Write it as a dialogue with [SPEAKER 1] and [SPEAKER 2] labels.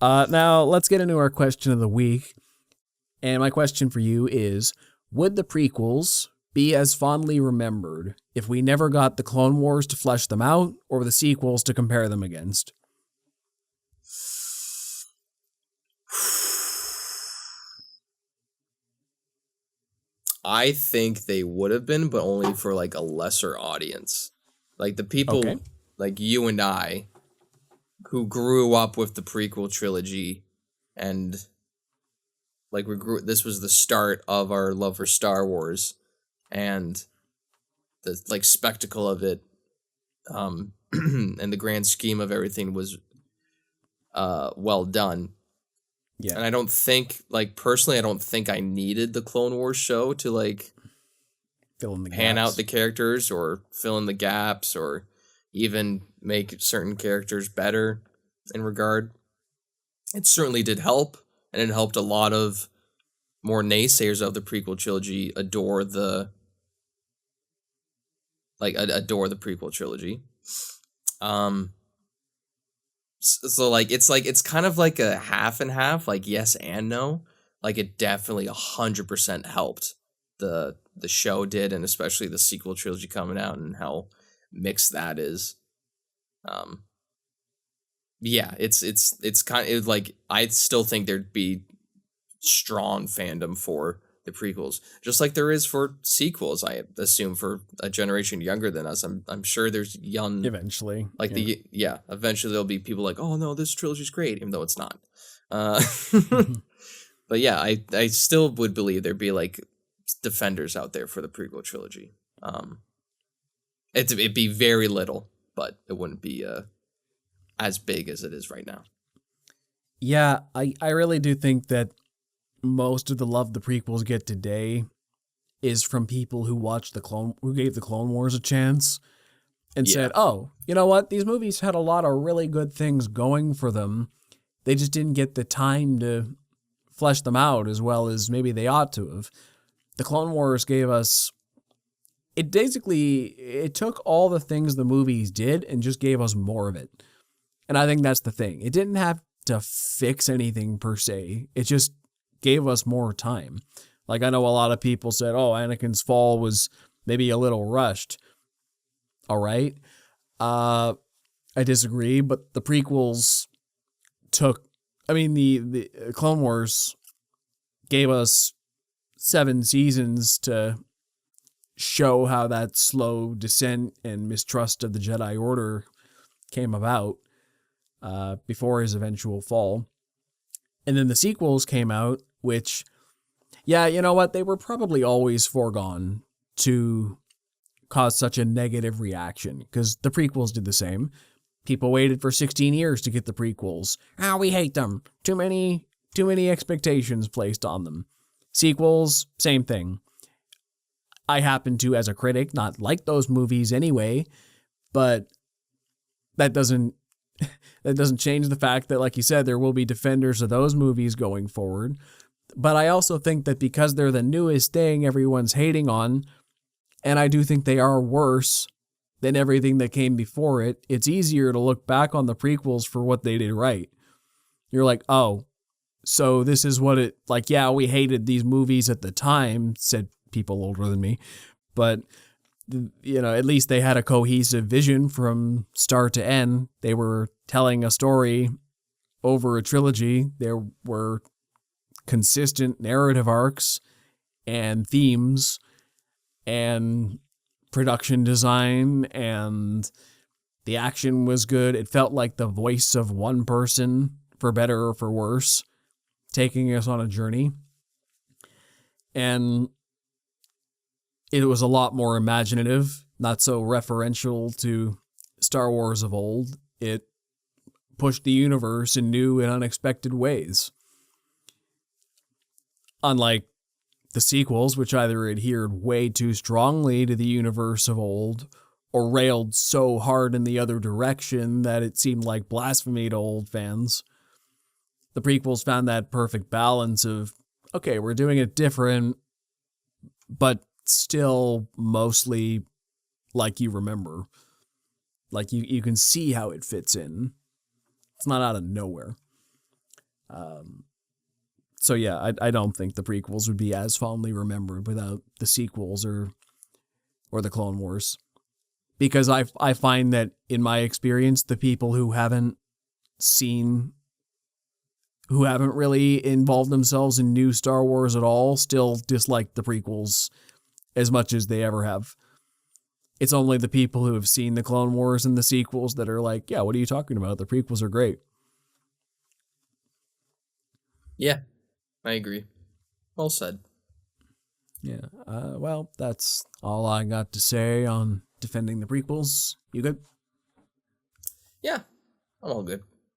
[SPEAKER 1] Now, let's get into our question of the week. And my question for you is, would the prequels be as fondly remembered if we never got the Clone Wars to flesh them out, or the sequels to compare them against?
[SPEAKER 2] I think they would have been, but only for like a lesser audience. Like the people like you and I who grew up with the prequel trilogy and like this was the start of our love for Star Wars and the like spectacle of it and the grand scheme of everything was well done.
[SPEAKER 1] Yeah.
[SPEAKER 2] And I don't think, like, personally, I don't think I needed the Clone Wars show to, like,
[SPEAKER 1] Fill in the
[SPEAKER 2] pan
[SPEAKER 1] gaps.
[SPEAKER 2] out the characters or fill in the gaps or even make certain characters better in regard. It certainly did help, and it helped a lot of more naysayers of the prequel trilogy adore the prequel trilogy. So it's kind of like a half and half, like yes and no. Like it definitely 100% helped the show did, and especially the sequel trilogy coming out and how mixed that is. Yeah, it's kind of like I still think there'd be strong fandom for the prequels, just like there is for sequels. I assume for a generation younger than us, I'm sure there's young
[SPEAKER 1] Eventually.
[SPEAKER 2] like eventually there'll be people like, oh no, this trilogy's great, even though it's not. But yeah, I still would believe there'd be like defenders out there for the prequel trilogy. It'd be very little, but it wouldn't be as big as it is right now.
[SPEAKER 1] Yeah, I really do think that most of the love the prequels get today is from people who gave the Clone Wars a chance and said, oh, you know what? These movies had a lot of really good things going for them. They just didn't get the time to flesh them out as well as maybe they ought to have. The Clone Wars gave us... It took all the things the movies did and just gave us more of it. And I think that's the thing. It didn't have to fix anything per se. It just gave us more time. Like, I know a lot of people said, oh, Anakin's fall was maybe a little rushed. All right. I disagree, but the prequels the Clone Wars gave us 7 seasons to show how that slow descent and mistrust of the Jedi Order came about before his eventual fall. And then the sequels came out, which, yeah, you know what? They were probably always foregone to cause such a negative reaction, because the prequels did the same. People waited for 16 years to get the prequels. We hate them. Too many expectations placed on them. Sequels, same thing. I happen to, as a critic, not like those movies anyway, but that doesn't change the fact that, like you said, there will be defenders of those movies going forward. But I also think that because they're the newest thing everyone's hating on, and I do think they are worse than everything that came before it, it's easier to look back on the prequels for what they did right. You're like, oh, so this is what it, like, yeah, we hated these movies at the time, said people older than me, but, you know, at least they had a cohesive vision from start to end. They were telling a story over a trilogy. There were consistent narrative arcs and themes and production design, and the action was good. It felt like the voice of one person, for better or for worse, taking us on a journey. And it was a lot more imaginative, not so referential to Star Wars of old. It pushed the universe in new and unexpected ways. Unlike the sequels, which either adhered way too strongly to the universe of old, or railed so hard in the other direction that it seemed like blasphemy to old fans. The prequels found that perfect balance of, okay, we're doing it different, but still mostly like you remember. Like you can see how it fits in. It's not out of nowhere. So yeah, I don't think the prequels would be as fondly remembered without the sequels or the Clone Wars. Because I find that in my experience, the people who haven't really involved themselves in new Star Wars at all still dislike the prequels as much as they ever have. It's only the people who have seen the Clone Wars and the sequels that are like, yeah, what are you talking about? The prequels are great.
[SPEAKER 2] Yeah, I agree. Well said.
[SPEAKER 1] Yeah. Well, that's all I got to say on defending the prequels. You good?
[SPEAKER 2] Yeah, I'm all good.